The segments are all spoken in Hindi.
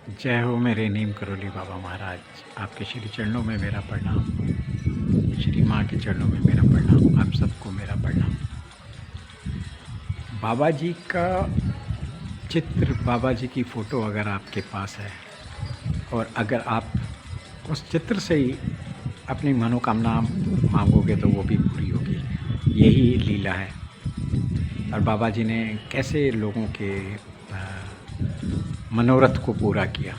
जय हो मेरे नीम करोली बाबा महाराज। आपके श्री चरणों में मेरा प्रणाम। श्री माँ के चरणों में मेरा प्रणाम। आप सबको मेरा प्रणाम। बाबा जी का चित्र, बाबा जी की फ़ोटो अगर आपके पास है और अगर आप उस चित्र से ही अपनी मनोकामना मांगोगे तो वो भी पूरी होगी। यही लीला है। और बाबा जी ने कैसे लोगों के मनोरथ को पूरा किया,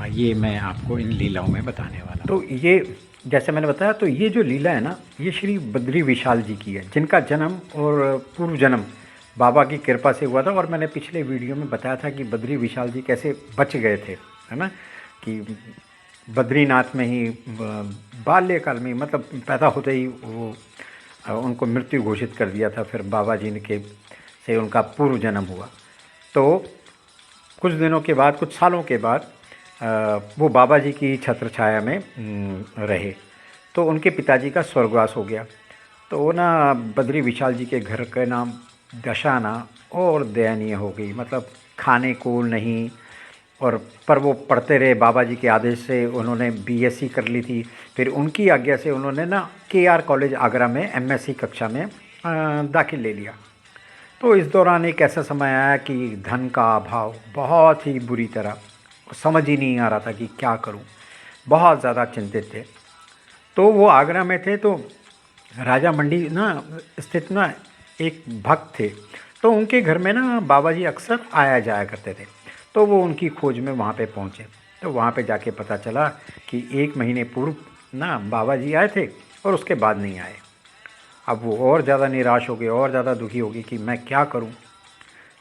ये मैं आपको इन लीलाओं में बताने वाला। तो ये जैसे मैंने बताया, तो ये जो लीला है ना, ये श्री बद्री विशाल जी की है, जिनका जन्म और पूर्व जन्म बाबा की कृपा से हुआ था। और मैंने पिछले वीडियो में बताया था कि बद्री विशाल जी कैसे बच गए थे, है ना, कि बद्रीनाथ में ही बाल्यकाल में, मतलब पैदा होते ही वो उनको मृत्यु घोषित कर दिया था। फिर बाबा जी के से उनका पूर्व जन्म हुआ। तो कुछ दिनों के बाद, कुछ सालों के बाद वो बाबा जी की छत्र छाया में रहे। तो उनके पिताजी का स्वर्गवास हो गया। तो वो ना बद्री विशाल जी के घर का नाम दशा ना और दयनीय हो गई, मतलब खाने को नहीं। और पर वो पढ़ते रहे, बाबा जी के आदेश से उन्होंने बीएससी कर ली थी। फिर उनकी आज्ञा से उन्होंने ना केआर कॉलेज आगरा में एमएससी कक्षा में दाखिल ले लिया। तो इस दौरान एक ऐसा समय आया कि धन का अभाव बहुत ही बुरी तरह, समझ ही नहीं आ रहा था कि क्या करूं। बहुत ज़्यादा चिंतित थे। तो वो आगरा में थे, तो राजा मंडी ना स्थित ना एक भक्त थे। तो उनके घर में ना बाबा जी अक्सर आया जाया करते थे। तो वो उनकी खोज में वहाँ पे पहुँचे। तो वहाँ पे जाके पता चला कि 1 महीने पूर्व ना बाबा जी आए थे और उसके बाद नहीं आए। अब वो और ज़्यादा निराश हो गए, और ज़्यादा दुखी हो गए कि मैं क्या करूं।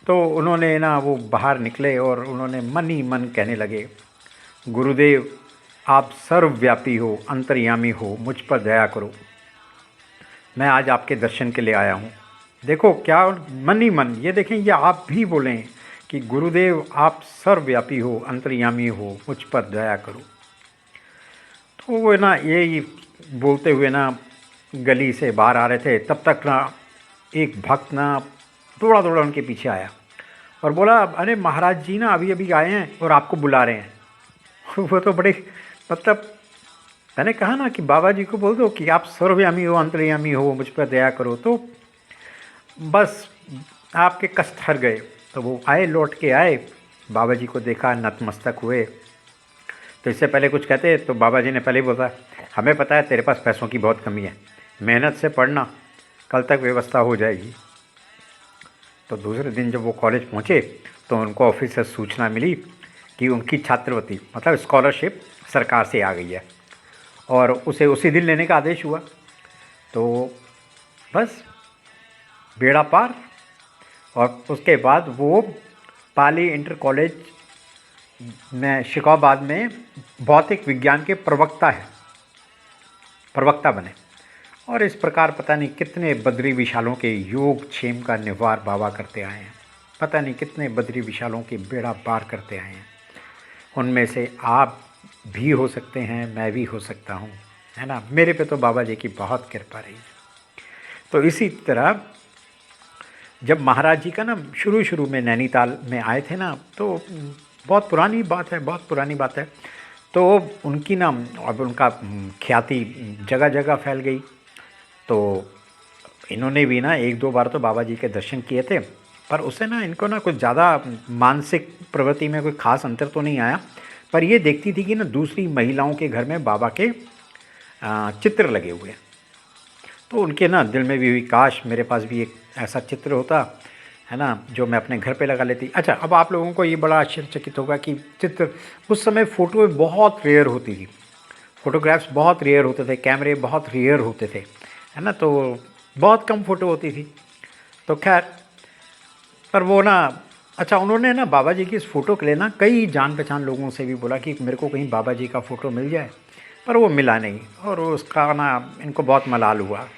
तो उन्होंने ना वो बाहर निकले और उन्होंने मन ही मन कहने लगे, गुरुदेव आप सर्वव्यापी हो, अंतर्यामी हो, मुझ पर दया करो। मैं आज आपके दर्शन के लिए आया हूँ। देखो क्या मन ही मन, ये देखें, ये आप भी बोलें कि गुरुदेव आप सर्वव्यापी हो, अंतर्यामी हो, मुझ पर दया करो। तो वो ना यही बोलते हुए ना गली से बाहर आ रहे थे। तब तक ना एक भक्त ना दौड़ा दौड़ा उनके पीछे आया और बोला, अरे महाराज जी ना अभी अभी आए हैं और आपको बुला रहे हैं। वो तो बड़े, मतलब मैंने कहा ना कि बाबा जी को बोल दो कि आप सर्वयामी हो, अंतर्यामी हो, मुझ पर दया करो, तो बस आपके कष्ट हर गए। तो वो आए, लौट के आए, बाबा जी को देखा, नतमस्तक हुए। तो इससे पहले कुछ कहते तो बाबा जी ने पहले ही बोला, हमें पता है तेरे पास पैसों की बहुत कमी है, मेहनत से पढ़ना, कल तक व्यवस्था हो जाएगी। तो दूसरे दिन जब वो कॉलेज पहुँचे तो उनको ऑफिस से सूचना मिली कि उनकी छात्रवृत्ति, मतलब स्कॉलरशिप, सरकार से आ गई है और उसे उसी दिन लेने का आदेश हुआ। तो बस बेड़ा पार। और उसके बाद वो पाली इंटर कॉलेज में शिकोहाबाद में भौतिक विज्ञान के प्रवक्ता बने। और इस प्रकार पता नहीं कितने बद्री विशालों के योग क्षेम का निवार बाबा करते आए हैं। पता नहीं कितने बद्री विशालों के बेड़ा पार करते आए हैं। उनमें से आप भी हो सकते हैं, मैं भी हो सकता हूँ, है ना। मेरे पे तो बाबा जी की बहुत कृपा रही। तो इसी तरह जब महाराज जी का ना शुरू शुरू में नैनीताल में आए थे ना, तो बहुत पुरानी बात है, बहुत पुरानी बात है। तो उनकी ना, अब उनका ख्याति जगह जगह फैल गई। तो इन्होंने भी ना 1-2 बार तो बाबा जी के दर्शन किए थे, पर उससे ना इनको ना कुछ ज़्यादा मानसिक प्रवृत्ति में कोई ख़ास अंतर तो नहीं आया। पर ये देखती थी कि ना दूसरी महिलाओं के घर में बाबा के चित्र लगे हुए हैं। तो उनके ना दिल में भी हुई, काश मेरे पास भी एक ऐसा चित्र होता, है ना, जो मैं अपने घर पे लगा लेती। अच्छा, अब आप लोगों को ये बड़ा आश्चर्यचकित होगा कि चित्र, उस समय फ़ोटो बहुत रेयर होती थी, फ़ोटोग्राफ्स बहुत रेयर होते थे, कैमरे बहुत रेयर होते थे, है ना। तो बहुत कम फ़ोटो होती थी। तो खैर, पर वो ना, अच्छा, उन्होंने ना बाबा जी की इस फ़ोटो के लिए ना कई जान पहचान लोगों से भी बोला कि मेरे को कहीं बाबा जी का फ़ोटो मिल जाए, पर वो मिला नहीं। और उसका ना इनको बहुत मलाल हुआ।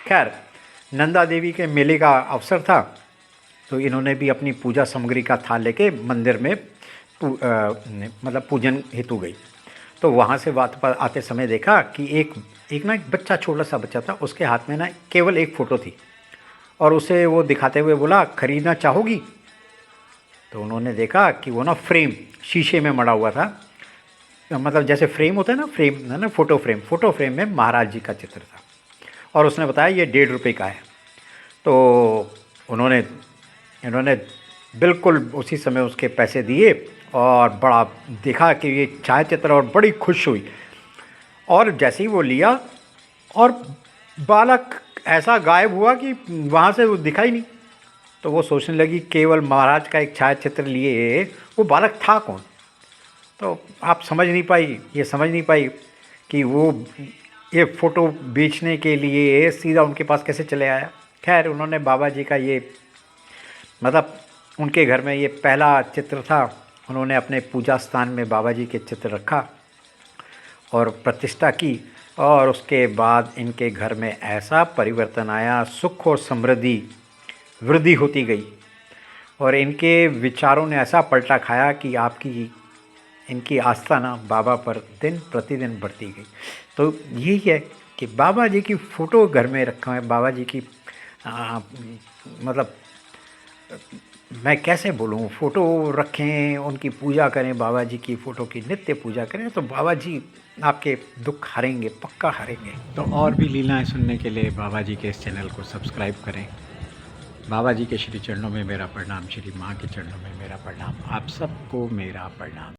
खैर, नंदा देवी के मेले का अवसर था, तो इन्होंने भी अपनी पूजा सामग्री का थाल लेके मंदिर में मतलब पूजन हेतु गई। तो वहाँ से बात पर आते समय देखा कि एक एक ना एक बच्चा, छोटा सा बच्चा था, उसके हाथ में ना केवल एक फ़ोटो थी और उसे वो दिखाते हुए बोला, ख़रीदना चाहोगी? तो उन्होंने देखा कि वो ना फ्रेम, शीशे में मड़ा हुआ था, मतलब जैसे फ्रेम होता है ना, फ्रेम है ना, फ़ोटो फ्रेम में महाराज जी का चित्र था। और उसने बताया ये 1.5 रुपये का है। तो इन्होंने बिल्कुल उसी समय उसके पैसे दिए और बड़ा देखा कि ये छायाचित्र, और बड़ी खुश हुई। और जैसे ही वो लिया और बालक ऐसा गायब हुआ कि वहाँ से वो दिखा ही नहीं। तो वो सोचने लगी केवल महाराज का एक छायाचित्र लिए वो बालक था कौन। तो आप समझ नहीं पाई कि वो ये फ़ोटो बेचने के लिए सीधा उनके पास कैसे चले आया। खैर उन्होंने बाबा जी का ये, मतलब उनके घर में ये पहला चित्र था, उन्होंने अपने पूजा स्थान में बाबा जी के चित्र रखा और प्रतिष्ठा की। और उसके बाद इनके घर में ऐसा परिवर्तन आया, सुख और समृद्धि वृद्धि होती गई और इनके विचारों ने ऐसा पलटा खाया कि इनकी आस्था ना बाबा पर दिन प्रतिदिन बढ़ती गई। तो यही है कि बाबा जी की फ़ोटो घर में रखा है। बाबा जी की मतलब मैं कैसे बोलूँ, फ़ोटो रखें, उनकी पूजा करें, बाबा जी की फ़ोटो की नित्य पूजा करें, तो बाबा जी आपके दुख हरेंगे, पक्का हरेंगे। तो और भी लीलाएं सुनने के लिए बाबा जी के इस चैनल को सब्सक्राइब करें। बाबा जी के श्री चरणों में मेरा प्रणाम, श्री माँ के चरणों में मेरा प्रणाम, आप सबको मेरा प्रणाम।